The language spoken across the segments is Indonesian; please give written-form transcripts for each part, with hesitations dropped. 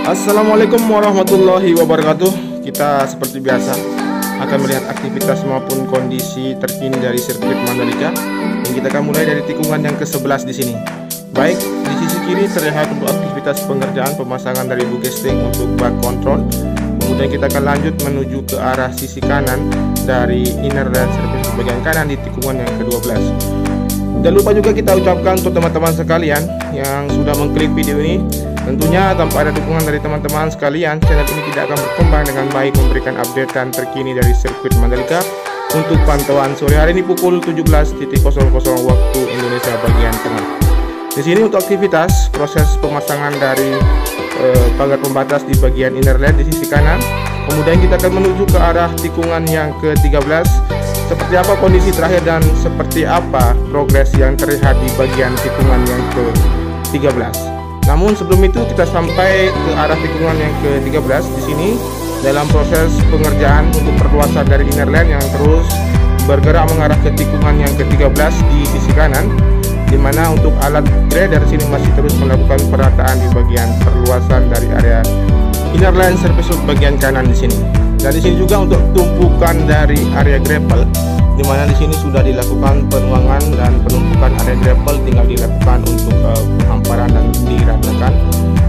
Assalamualaikum warahmatullahi wabarakatuh. Kita seperti biasa akan melihat aktivitas maupun kondisi terkini dari sirkuit Mandalika. Dan kita akan mulai dari tikungan yang ke-11 di sini. Baik, di sisi kiri terlihat untuk aktivitas pengerjaan pemasangan dari bugesting untuk bak kontrol. Kemudian kita akan lanjut menuju ke arah sisi kanan dari inner dan service bagian kanan di tikungan yang ke-12. Jangan lupa juga kita ucapkan untuk teman-teman sekalian yang sudah mengklik video ini. Tentunya tanpa ada dukungan dari teman-teman sekalian, channel ini tidak akan berkembang dengan baik, memberikan updatean terkini dari sirkuit Mandalika untuk pantauan sore hari ini pukul 17.00 waktu Indonesia bagian tengah. Di sini untuk aktivitas proses pemasangan dari pagar pembatas di bagian inner lane di sisi kanan. Kemudian kita akan menuju ke arah tikungan yang ke-13. Seperti apa kondisi terakhir dan seperti apa progres yang terlihat di bagian tikungan yang ke-13. Namun sebelum itu kita sampai ke arah tikungan yang ke-13. Di sini dalam proses pengerjaan untuk perluasan dari inner lane yang terus bergerak mengarah ke tikungan yang ke-13 di sisi kanan, di mana untuk alat grader sini masih terus melakukan perataan di bagian perluasan dari area inner lane service bagian kanan di sini. Dan di sini juga untuk tumpukan dari area gravel, di mana di sini sudah dilakukan penuangan dan penumpukan area gravel, tinggal dilakukan untuk penghamparan dan diratakan.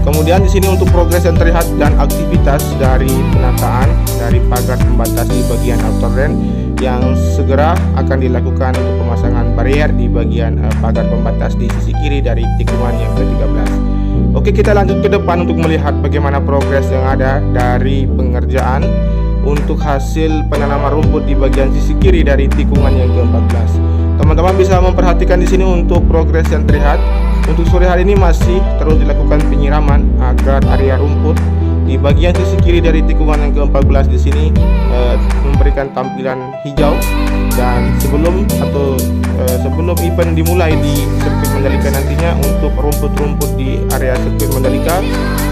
Kemudian di sini untuk progres yang terlihat dan aktivitas dari penataan dari pagar pembatas di bagian outer lane yang segera akan dilakukan untuk pemasangan barrier di bagian pagar pembatas di sisi kiri dari tikungan yang ke-13. Oke, kita lanjut ke depan untuk melihat bagaimana progres yang ada dari pengerjaan untuk hasil penanaman rumput di bagian sisi kiri dari tikungan yang ke-14. Teman-teman bisa memperhatikan di sini untuk progres yang terlihat. Untuk sore hari ini masih terus dilakukan penyiraman agar area rumput di bagian sisi kiri dari tikungan yang ke-14 di sini memberikan tampilan hijau. Dan sebelum event dimulai di sirkuit Mandalika nantinya, untuk rumput-rumput di area sirkuit Mandalika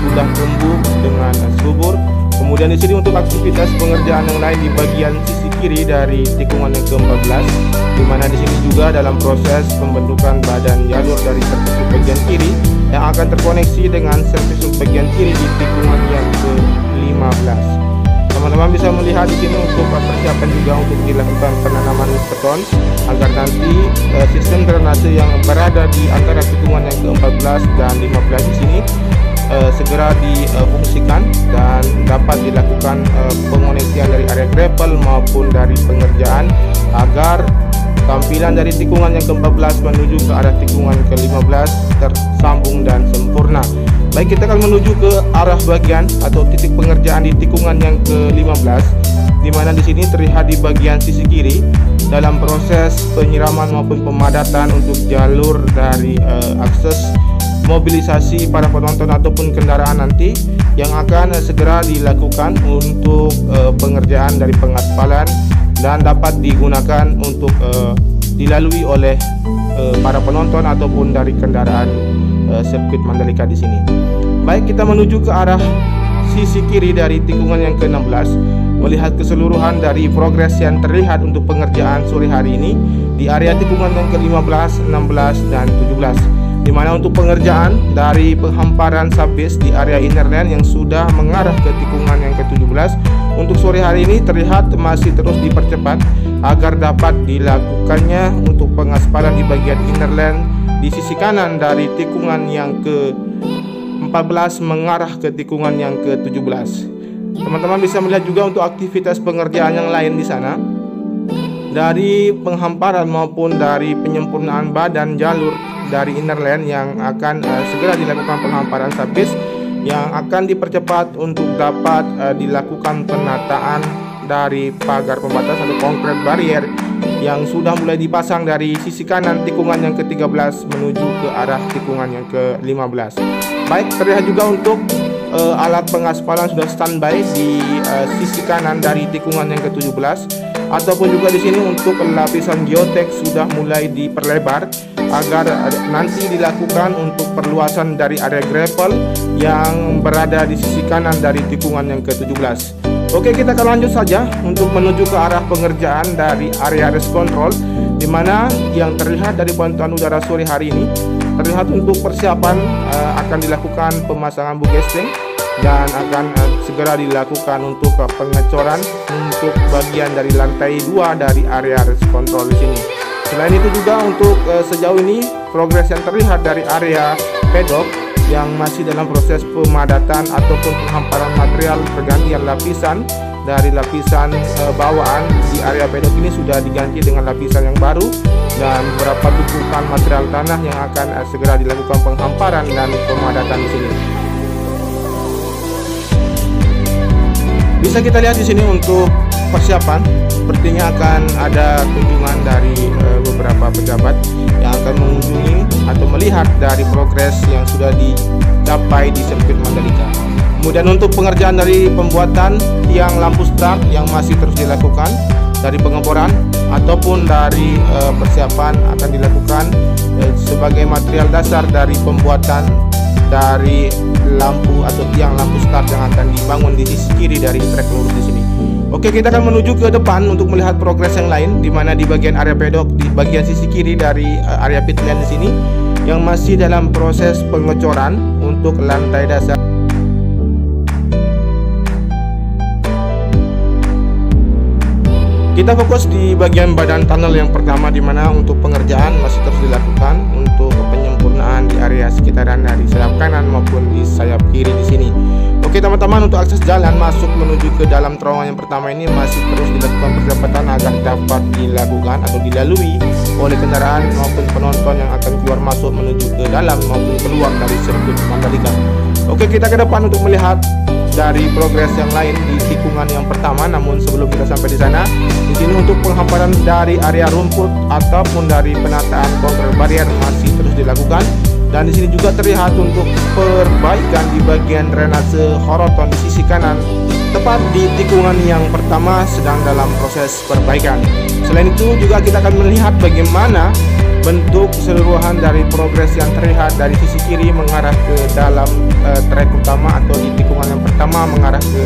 sudah tumbuh dengan subur. Kemudian di sini untuk aktivitas pengerjaan yang lain di bagian sisi kiri dari tikungan yang ke-14, di mana di sini juga dalam proses pembentukan badan jalur dari service bagian kiri yang akan terkoneksi dengan service bagian kiri di tikungan yang ke-15. Teman-teman bisa melihat di sini untuk persiapan juga untuk dilakukan penanaman beton agar nanti sistem drainase yang berada di antara tikungan yang ke-14 dan 15 di sini segera difungsikan dan dapat dilakukan pengoneksian dari area gravel maupun dari pengerjaan agar tampilan dari tikungan yang ke-14 menuju ke arah tikungan ke-15 tersambung dan sempurna. Baik, kita akan menuju ke arah bagian atau titik pengerjaan di tikungan yang ke-15, di mana di sini terlihat di bagian sisi kiri dalam proses penyiraman maupun pemadatan untuk jalur dari akses mobilisasi para penonton ataupun kendaraan nanti yang akan segera dilakukan untuk pengerjaan dari pengaspalan dan dapat digunakan untuk dilalui oleh para penonton ataupun dari kendaraan sirkuit Mandalika di sini. Baik, kita menuju ke arah sisi kiri dari tikungan yang ke-16, melihat keseluruhan dari progres yang terlihat untuk pengerjaan sore hari ini di area tikungan yang ke-15, 16 dan 17. Di mana untuk pengerjaan dari penghamparan subbase di area inner lane yang sudah mengarah ke tikungan yang ke-17 untuk sore hari ini terlihat masih terus dipercepat agar dapat dilakukannya untuk pengaspalan di bagian inner lane di sisi kanan dari tikungan yang ke-14 mengarah ke tikungan yang ke-17. Teman-teman bisa melihat juga untuk aktivitas pengerjaan yang lain di sana, dari penghamparan maupun dari penyempurnaan badan jalur dari inner lane yang akan segera dilakukan penghamparan subbase yang akan dipercepat untuk dapat dilakukan penataan dari pagar pembatas atau concrete barrier yang sudah mulai dipasang dari sisi kanan tikungan yang ke-13 menuju ke arah tikungan yang ke-15. Baik, terlihat juga untuk alat pengaspalan sudah standby di sisi kanan dari tikungan yang ke-17, ataupun juga di sini untuk lapisan geotek sudah mulai diperlebar agar nanti dilakukan untuk perluasan dari area gravel yang berada di sisi kanan dari tikungan yang ke-17. Oke, kita akan lanjut saja untuk menuju ke arah pengerjaan dari area race control, di mana yang terlihat dari pantauan udara sore hari ini terlihat untuk persiapan akan dilakukan pemasangan bugesting dan akan segera dilakukan untuk pengecoran untuk bagian dari lantai 2 dari area race control di sini. Selain itu juga untuk sejauh ini progres yang terlihat dari area pedok yang masih dalam proses pemadatan ataupun penghamparan material pergantian lapisan dari lapisan bawaan di area pedok ini sudah diganti dengan lapisan yang baru, dan beberapa tumpukan material tanah yang akan segera dilakukan penghamparan dan pemadatan di sini. Bisa kita lihat di sini untuk persiapan, sepertinya akan ada kunjungan dari beberapa pejabat yang akan mengunjungi atau melihat dari progres yang sudah dicapai di sirkuit Mandalika. Kemudian untuk pengerjaan dari pembuatan tiang lampu start yang masih terus dilakukan, dari pengeboran ataupun dari persiapan akan dilakukan sebagai material dasar dari pembuatan dari lampu atau tiang lampu start yang akan dibangun di sisi kiri dari trek lurus di sini. Oke, kita akan menuju ke depan untuk melihat progres yang lain, di mana di bagian area pedok di bagian sisi kiri dari area pit lane di sini yang masih dalam proses pengecoran untuk lantai dasar. Kita fokus di bagian badan tunnel yang pertama, di mana untuk pengerjaan masih terus dilakukan untuk penyempurnaan di area sekitaran dari sayap kanan maupun di sayap kiri di sini. Oke teman-teman, untuk akses jalan masuk menuju ke dalam terowongan yang pertama ini masih terus dilakukan percepatan agar dapat dilakukan atau dilalui oleh kendaraan maupun penonton yang akan keluar masuk menuju ke dalam maupun keluar dari sirkuit Mandalika. Oke, kita ke depan untuk melihat dari progres yang lain di tikungan yang pertama. Namun sebelum kita sampai di sana, di sini untuk penghamparan dari area rumput ataupun dari penataan kontur barier masih terus dilakukan, dan di sini juga terlihat untuk perbaikan di bagian drainase horoton di sisi kanan tepat di tikungan yang pertama sedang dalam proses perbaikan. Selain itu juga kita akan melihat bagaimana bentuk keseluruhan dari progres yang terlihat dari sisi kiri mengarah ke dalam trek utama atau di tikungan yang pertama mengarah ke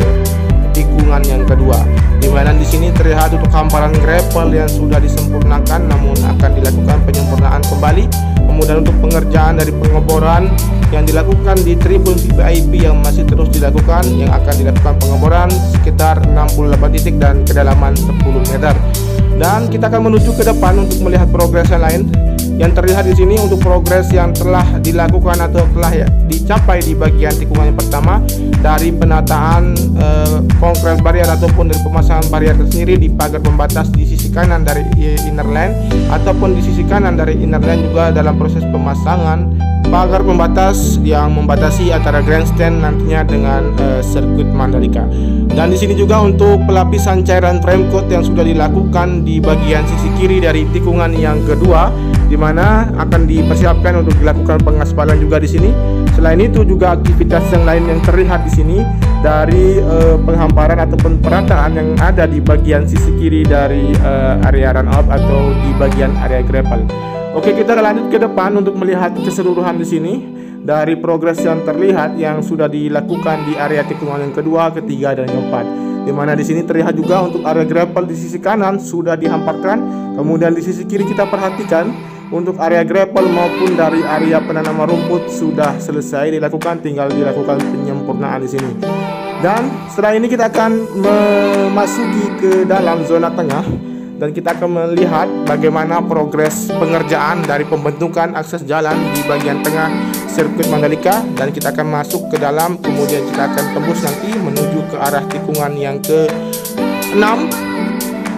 tikungan yang kedua, di mana di sini terlihat untuk hamparan gravel yang sudah disempurnakan namun akan dilakukan penyempurnaan kembali. Kemudian untuk pengerjaan dari pengeboran yang dilakukan di tribun VIP yang masih terus dilakukan, yang akan dilakukan pengeboran sekitar 68 titik dan kedalaman 10 meter. Dan kita akan menuju ke depan untuk melihat progres yang lain yang terlihat di sini untuk progres yang telah dilakukan atau telah dicapai di bagian tikungan yang pertama, dari penataan konkret barier ataupun dari pemasangan barier tersendiri di pagar pembatas di sisi kanan dari inner lane ataupun di sisi kanan dari inner lane, juga dalam proses pemasangan pagar pembatas yang membatasi antara grandstand nantinya dengan sirkuit Mandalika. Dan di sini juga untuk pelapisan cairan frame coat yang sudah dilakukan di bagian sisi kiri dari tikungan yang kedua, di mana akan dipersiapkan untuk dilakukan pengaspalan juga di sini. Selain itu juga aktivitas yang lain yang terlihat di sini dari penghamparan ataupun perataan yang ada di bagian sisi kiri dari area run up atau di bagian area gravel. Oke, kita lanjut ke depan untuk melihat keseluruhan di sini dari progres yang terlihat yang sudah dilakukan di area tikungan yang kedua, ketiga, dan keempat. Di mana di sini terlihat juga untuk area gravel di sisi kanan sudah dihamparkan. Kemudian di sisi kiri kita perhatikan untuk area gravel maupun dari area penanaman rumput sudah selesai dilakukan, tinggal dilakukan penyempurnaan di sini. Dan setelah ini kita akan memasuki ke dalam zona tengah, dan kita akan melihat bagaimana progres pengerjaan dari pembentukan akses jalan di bagian tengah sirkuit Mandalika, dan kita akan masuk ke dalam, kemudian kita akan tembus nanti menuju ke arah tikungan yang ke-6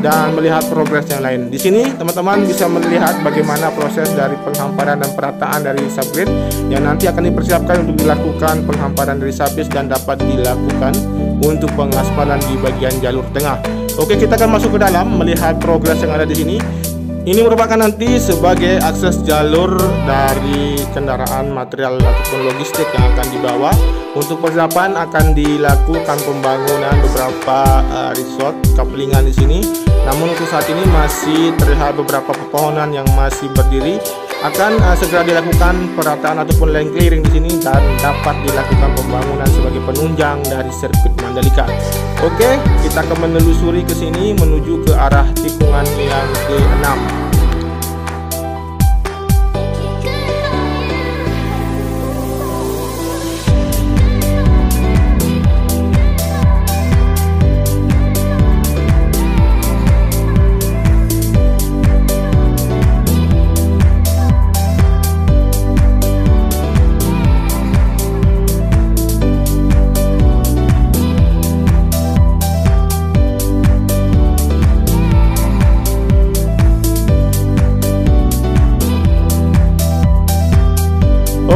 dan melihat progres yang lain. Di sini teman-teman bisa melihat bagaimana proses dari penghamparan dan perataan dari subgrid yang nanti akan dipersiapkan untuk dilakukan penghamparan dari subis dan dapat dilakukan untuk pengaspalan di bagian jalur tengah. Oke, kita akan masuk ke dalam melihat progres yang ada di sini. Ini merupakan nanti sebagai akses jalur dari kendaraan material ataupun logistik yang akan dibawa. Untuk persiapan akan dilakukan pembangunan beberapa resort kaplingan di sini. Namun untuk saat ini masih terlihat beberapa pepohonan yang masih berdiri. Akan segera dilakukan perataan ataupun lane clearing di sini dan dapat dilakukan pembangunan sebagai penunjang dari sirkuit Mandalika. Oke, kita akan menelusuri ke sini menuju ke arah tikungan yang ke-6.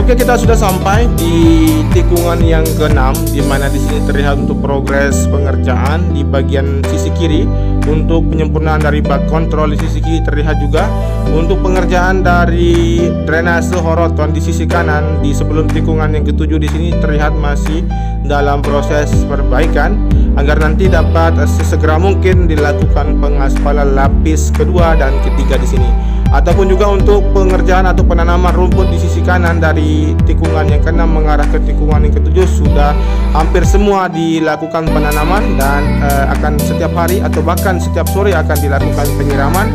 Oke, kita sudah sampai di tikungan yang ke-6, di mana di sini terlihat untuk progres pengerjaan di bagian sisi kiri untuk penyempurnaan dari bak kontrol di sisi kiri, terlihat juga untuk pengerjaan dari drainase horoton di sisi kanan. Di sebelum tikungan yang ke-7 di sini terlihat masih dalam proses perbaikan agar nanti dapat sesegera mungkin dilakukan pengaspalan lapis kedua dan ketiga di sini. Ataupun juga untuk pengerjaan atau penanaman rumput di sisi kanan dari tikungan yang ke-6 mengarah ke tikungan yang ke-7 sudah hampir semua dilakukan penanaman, dan akan setiap hari atau bahkan setiap sore akan dilakukan penyiraman,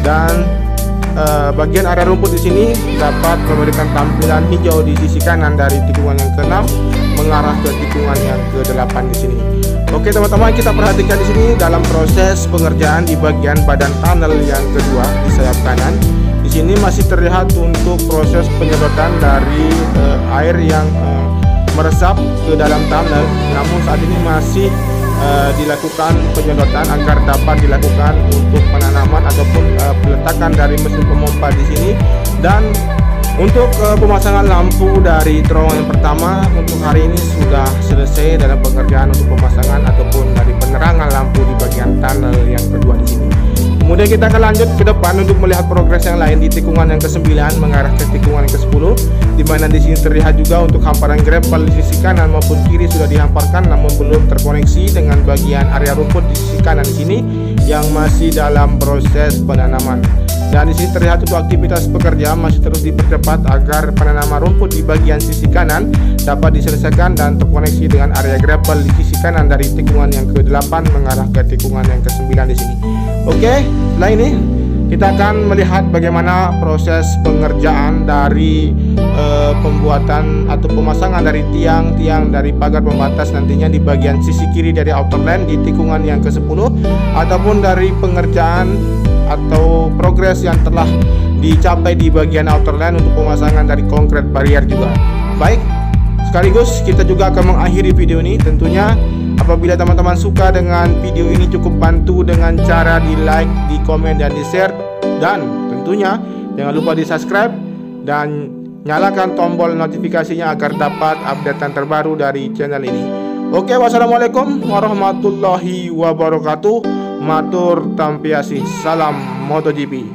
dan bagian area rumput di sini dapat memberikan tampilan hijau di sisi kanan dari tikungan yang ke-6 mengarah ke tikungan yang ke-8 di sini. Oke teman-teman, kita perhatikan di sini dalam proses pengerjaan di bagian badan tunnel yang kedua di sayap kanan. Di sini masih terlihat untuk proses penyedotan dari air yang meresap ke dalam tunnel. Namun saat ini masih dilakukan penyedotan agar dapat dilakukan untuk penanaman ataupun peletakan dari mesin pemompa di sini. Dan untuk pemasangan lampu dari terowongan yang pertama untuk hari ini sudah selesai dalam pengerjaan untuk pemasangan ataupun dari penerangan lampu di bagian tunnel yang kedua di sini. Kemudian kita akan lanjut ke depan untuk melihat progres yang lain di tikungan yang ke-9 mengarah ke tikungan yang ke-10, di mana di sini terlihat juga untuk hamparan gravel di sisi kanan maupun kiri sudah dihamparkan namun belum terkoneksi dengan bagian area rumput di sisi kanan di sini yang masih dalam proses penanaman. Dan di sini terlihat untuk aktivitas pekerja masih terus dipercepat agar penanaman rumput di bagian sisi kanan dapat diselesaikan dan terkoneksi dengan area gravel di sisi kanan dari tikungan yang ke-8 mengarah ke tikungan yang ke-9 di sini. Oke, setelah ini kita akan melihat bagaimana proses pengerjaan dari pembuatan atau pemasangan dari tiang-tiang dari pagar pembatas nantinya di bagian sisi kiri dari outer lane di tikungan yang ke-10, ataupun dari pengerjaan atau progres yang telah dicapai di bagian outer lane untuk pemasangan dari konkret barrier juga. Baik, sekaligus kita juga akan mengakhiri video ini. Tentunya apabila teman-teman suka dengan video ini, cukup bantu dengan cara di like, di komen, dan di share. Dan tentunya jangan lupa di subscribe dan nyalakan tombol notifikasinya agar dapat updatean terbaru dari channel ini. Oke, wassalamualaikum warahmatullahi wabarakatuh. Matur tampiasih, salam MotoGP.